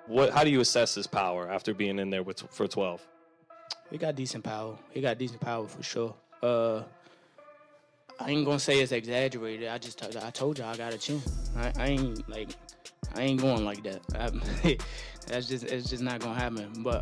How do you assess his power after being in there for 12? He got decent power. He got decent power for sure. I ain't gonna say it's exaggerated. I told y'all I got a chin. I ain't going like that. It's just not gonna happen. But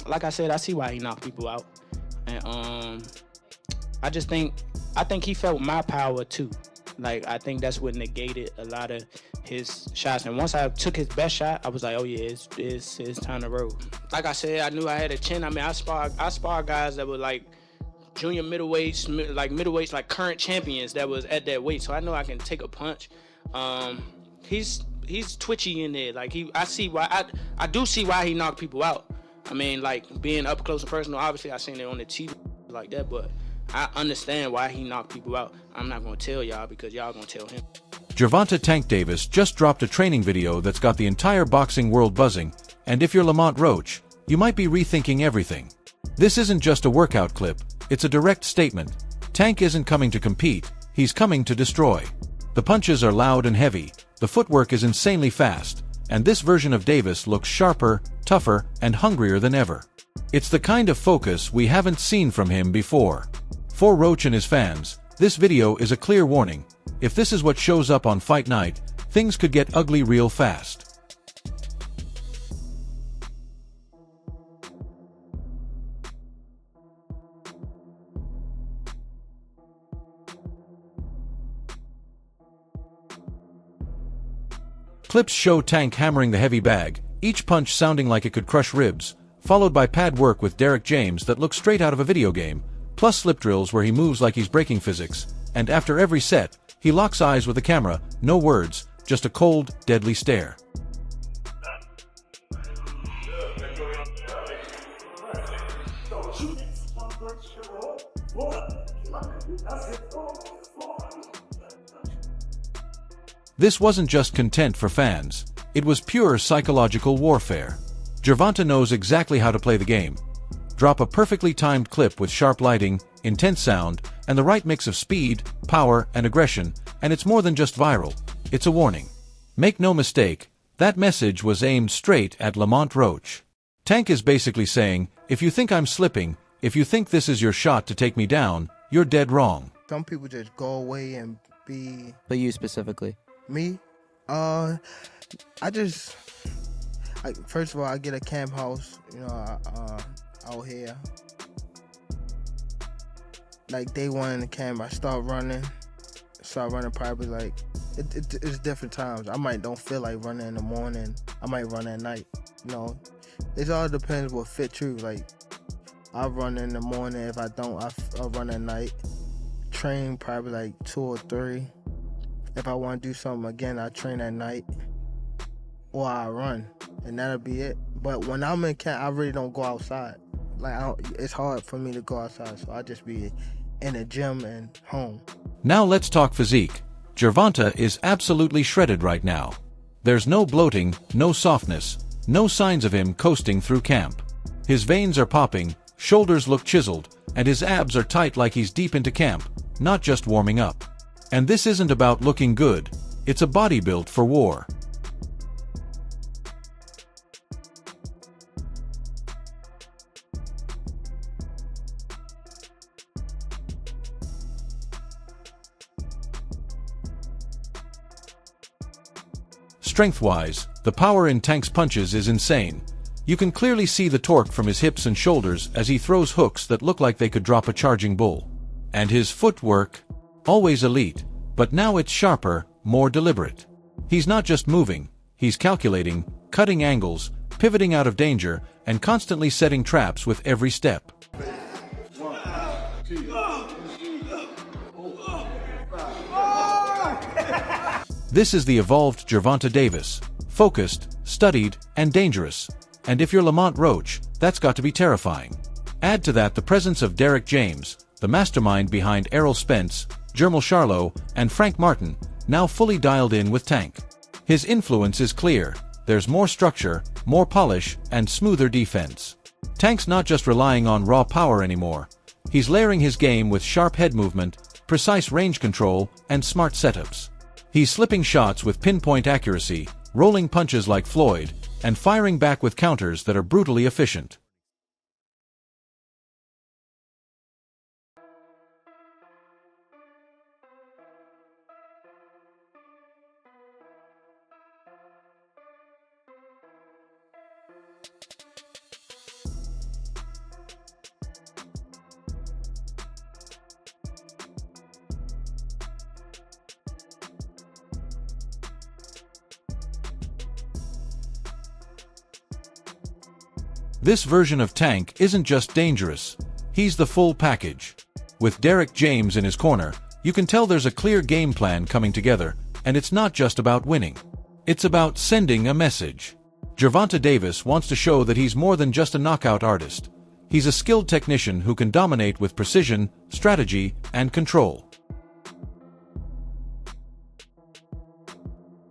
like I said, I see why he knocked people out, and I think he felt my power too. Like, I think that's what negated a lot of his shots. And once I took his best shot, I was like, oh yeah, it's time to roll. Like I said, I knew I had a chin. I mean, I spar guys that were like junior middleweights, like current champions that was at that weight. So I know I can take a punch. He's twitchy in there. Like, I do see why he knocked people out. I mean, like, being up close and personal, obviously I seen it on the TV like that, but I understand why he knocked people out. I'm not going to tell y'all because y'all going to tell him. Gervonta Tank Davis just dropped a training video that's got the entire boxing world buzzing, and if you're Lamont Roach, you might be rethinking everything. This isn't just a workout clip, it's a direct statement. Tank isn't coming to compete, he's coming to destroy. The punches are loud and heavy, the footwork is insanely fast, and this version of Davis looks sharper, tougher, and hungrier than ever. It's the kind of focus we haven't seen from him before. For Roach and his fans, this video is a clear warning. If this is what shows up on fight night, things could get ugly real fast. Clips show Tank hammering the heavy bag, each punch sounding like it could crush ribs, followed by pad work with Derek James that looks straight out of a video game, plus slip drills where he moves like he's breaking physics, and after every set, he locks eyes with the camera, no words, just a cold, deadly stare. This wasn't just content for fans, it was pure psychological warfare. Gervonta knows exactly how to play the game. Drop a perfectly timed clip with sharp lighting, intense sound, and the right mix of speed, power, and aggression, and it's more than just viral, it's a warning. Make no mistake, that message was aimed straight at Lamont Roach. Tank is basically saying, if you think I'm slipping, if you think this is your shot to take me down, you're dead wrong. Some people just go away and be... But you specifically? Me? First of all, I get a camp house, out here. Like, day one in the camp, I start running probably like, it's different times. I might don't feel like running in the morning. I might run at night, It all depends what fit you. Like, I run in the morning. If I don't, I'll run at night. Train probably like 2 or 3. If I want to do something again, I train at night. Or I run, and that'll be it. But when I'm in camp, I really don't go outside. Like, it's hard for me to go outside, so I just be in the gym and home. Now let's talk physique. Gervonta is absolutely shredded right now. There's no bloating, no softness, no signs of him coasting through camp. His veins are popping, shoulders look chiseled, and his abs are tight like he's deep into camp, not just warming up. And this isn't about looking good, it's a body built for war. Strength-wise, the power in Tank's punches is insane. You can clearly see the torque from his hips and shoulders as he throws hooks that look like they could drop a charging bull. And his footwork? Always elite, but now it's sharper, more deliberate. He's not just moving, he's calculating, cutting angles, pivoting out of danger, and constantly setting traps with every step. This is the evolved Gervonta Davis, focused, studied, and dangerous. And if you're Lamont Roach, that's got to be terrifying. Add to that the presence of Derek James, the mastermind behind Errol Spence, Jermell Charlo, and Frank Martin, now fully dialed in with Tank. His influence is clear. There's more structure, more polish, and smoother defense. Tank's not just relying on raw power anymore. He's layering his game with sharp head movement, precise range control, and smart setups. He's slipping shots with pinpoint accuracy, rolling punches like Floyd, and firing back with counters that are brutally efficient. This version of Tank isn't just dangerous, he's the full package. With Derek James in his corner, you can tell there's a clear game plan coming together, and it's not just about winning. It's about sending a message. Gervonta Davis wants to show that he's more than just a knockout artist. He's a skilled technician who can dominate with precision, strategy, and control.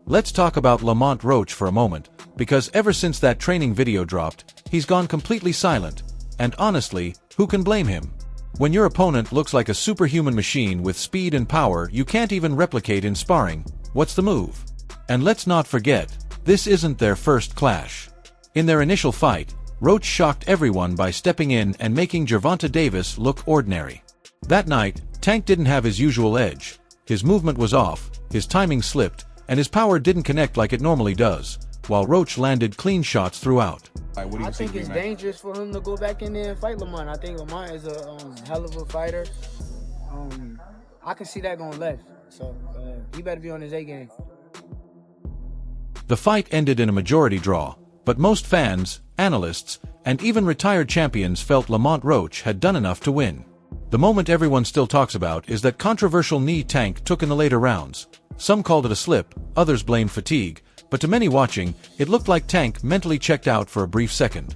Let's talk about Lamont Roach for a moment, because ever since that training video dropped, he's gone completely silent, and honestly, who can blame him? When your opponent looks like a superhuman machine with speed and power you can't even replicate in sparring, what's the move? And let's not forget, this isn't their first clash. In their initial fight, Roach shocked everyone by stepping in and making Gervonta Davis look ordinary. That night, Tank didn't have his usual edge. His movement was off, his timing slipped, and his power didn't connect like it normally does, while Roach landed clean shots throughout. I think it's dangerous for him to go back in there and fight Lamont. I think Lamont is a hell of a fighter. I can see that going left, so he better be on his A game. The fight ended in a majority draw, but most fans, analysts, and even retired champions felt Lamont Roach had done enough to win. The moment everyone still talks about is that controversial knee Tank took in the later rounds. Some called it a slip, others blamed fatigue, but to many watching, it looked like Tank mentally checked out for a brief second.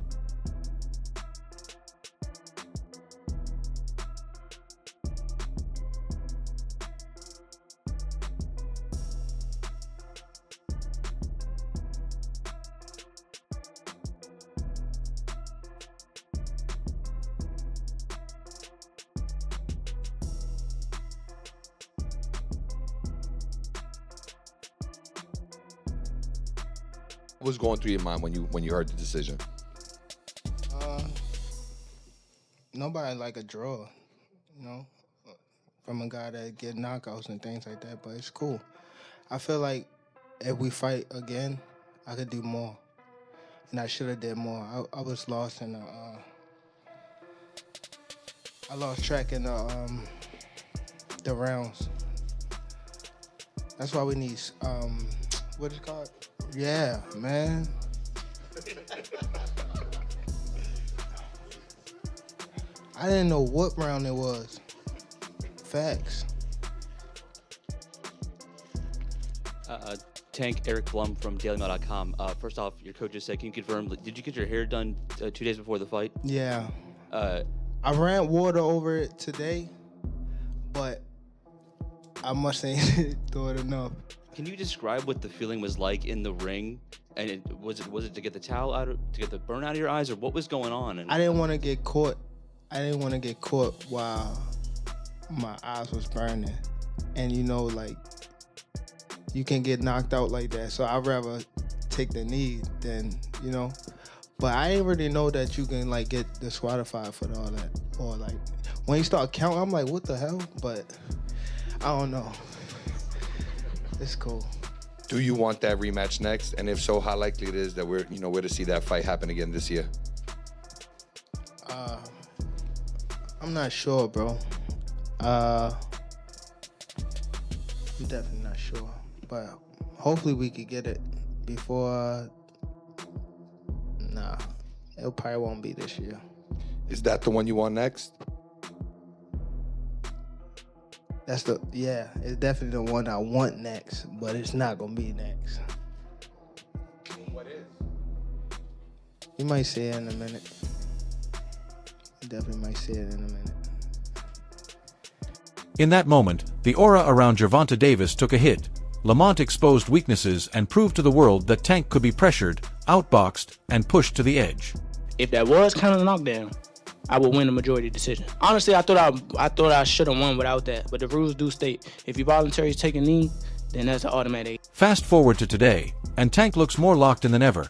What was going through your mind when you heard the decision? Nobody like a draw, from a guy that get knockouts and things like that. But it's cool. I feel like if we fight again, I could do more, and I should have did more. I was lost in the. I lost track in the rounds. That's why we need what is it called? Yeah, man. I didn't know what round it was. Facts. Tank, Eric Blum from DailyMail.com. First off, your coach just said, can you confirm, did you get your hair done 2 days before the fight? Yeah. I ran water over it today, but I must ain't do it enough. Can you describe what the feeling was like in the ring? And was it to get the towel out, to get the burn out of your eyes, or what was going on? And I didn't want to get caught. I didn't want to get caught while my eyes was burning, and you can get knocked out like that. So I'd rather take the knee than But I didn't really know that you can get disqualified for all that, or when you start counting, I'm like, what the hell? But I don't know. It's cool. Do you want that rematch next? And if so, how likely it is that we're to see that fight happen again this year? I'm not sure, bro. I'm definitely not sure. But hopefully we could get it before. Nah, it probably won't be this year. Is that the one you want next? It's definitely the one I want next, but it's not gonna be next. What is? You might see it in a minute. You definitely might see it in a minute. In that moment, the aura around Gervonta Davis took a hit. Lamont exposed weaknesses and proved to the world that Tank could be pressured, outboxed, and pushed to the edge. If that was kind of a knockdown, I would win the majority decision. Honestly, I thought I should have won without that, but the rules do state if you voluntarily take a knee, then that's an automatic. Fast forward to today, and Tank looks more locked in than ever.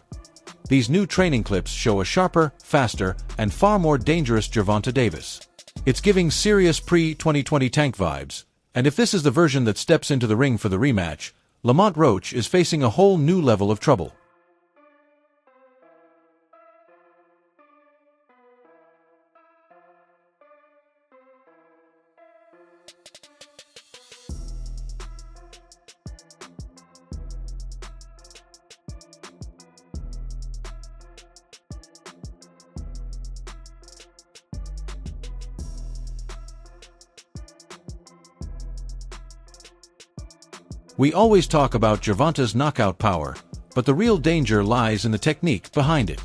these new training clips show a sharper, faster, and far more dangerous Gervonta Davis. It's giving serious pre-2020 Tank vibes, and if this is the version that steps into the ring for the rematch, Lamont Roach is facing a whole new level of trouble. We always talk about Gervonta's knockout power, but the real danger lies in the technique behind it.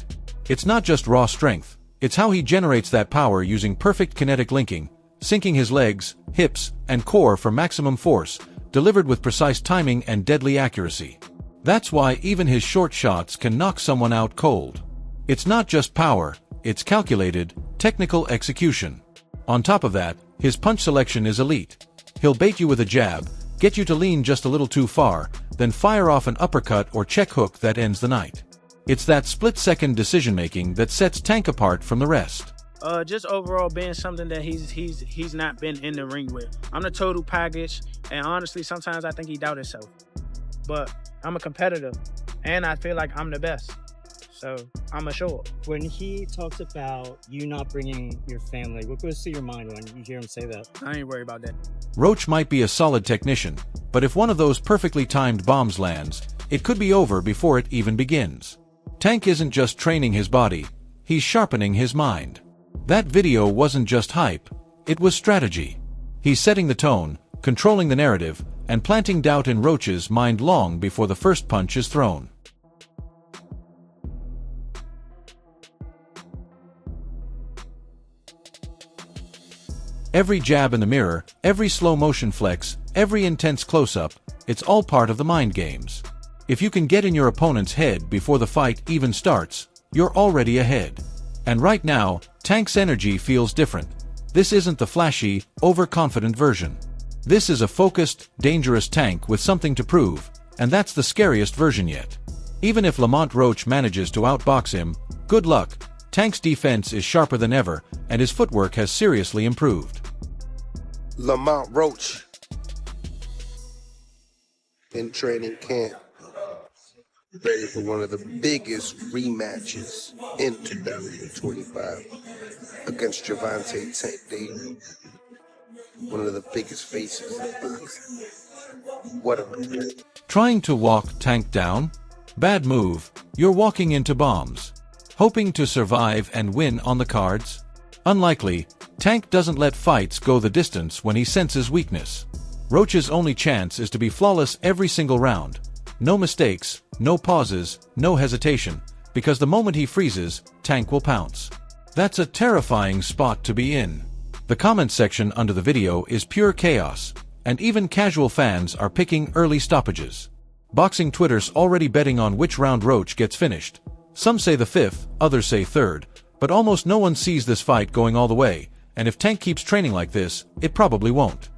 It's not just raw strength, it's how he generates that power using perfect kinetic linking, syncing his legs, hips, and core for maximum force, delivered with precise timing and deadly accuracy. That's why even his short shots can knock someone out cold. It's not just power, it's calculated, technical execution. On top of that, his punch selection is elite. He'll bait you with a jab, get you to lean just a little too far, then fire off an uppercut or check hook that ends the night. It's that split-second decision-making that sets Tank apart from the rest. Just overall being something that he's not been in the ring with. I'm the total package, and honestly, sometimes I think he doubt himself. But I'm a competitor, and I feel like I'm the best. So I'm assured. When he talks about you not bringing your family, what goes through your mind when you hear him say that? I ain't worried about that. Roach might be a solid technician, but if one of those perfectly timed bombs lands, it could be over before it even begins. Tank isn't just training his body, he's sharpening his mind. That video wasn't just hype, it was strategy. He's setting the tone, controlling the narrative, and planting doubt in Roach's mind long before the first punch is thrown. Every jab in the mirror, every slow-motion flex, every intense close-up, it's all part of the mind games. If you can get in your opponent's head before the fight even starts, you're already ahead. And right now, Tank's energy feels different. This isn't the flashy, overconfident version. This is a focused, dangerous Tank with something to prove, and that's the scariest version yet. Even if Lamont Roach manages to outbox him, good luck. Tank's defense is sharper than ever, and his footwork has seriously improved. Lamont Roach in training camp, ready for one of the biggest rematches in 2025 against Gervonta Tank Davis, one of the biggest faces in boxing. What a man. Trying to walk Tank down? Bad move, you're walking into bombs. Hoping to survive and win on the cards? Unlikely. Tank doesn't let fights go the distance when he senses weakness. Roach's only chance is to be flawless every single round. No mistakes, no pauses, no hesitation, because the moment he freezes, Tank will pounce. That's a terrifying spot to be in. The comment section under the video is pure chaos, and even casual fans are picking early stoppages. Boxing Twitter's already betting on which round Roach gets finished. Some say the 5th, others say 3rd, but almost no one sees this fight going all the way, and if Tank keeps training like this, it probably won't.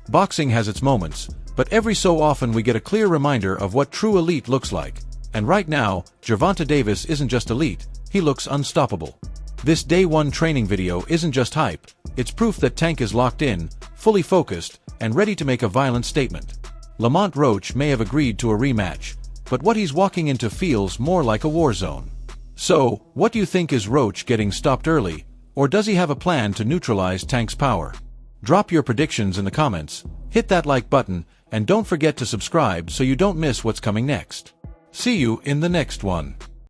Boxing has its moments, but every so often we get a clear reminder of what true elite looks like. And right now, Gervonta Davis isn't just elite, he looks unstoppable. This Day 1 training video isn't just hype, it's proof that Tank is locked in, fully focused, and ready to make a violent statement. Lamont Roach may have agreed to a rematch, but what he's walking into feels more like a war zone. So, what do you think? Is Roach getting stopped early, or does he have a plan to neutralize Tank's power? Drop your predictions in the comments, hit that like button, and don't forget to subscribe so you don't miss what's coming next. See you in the next one.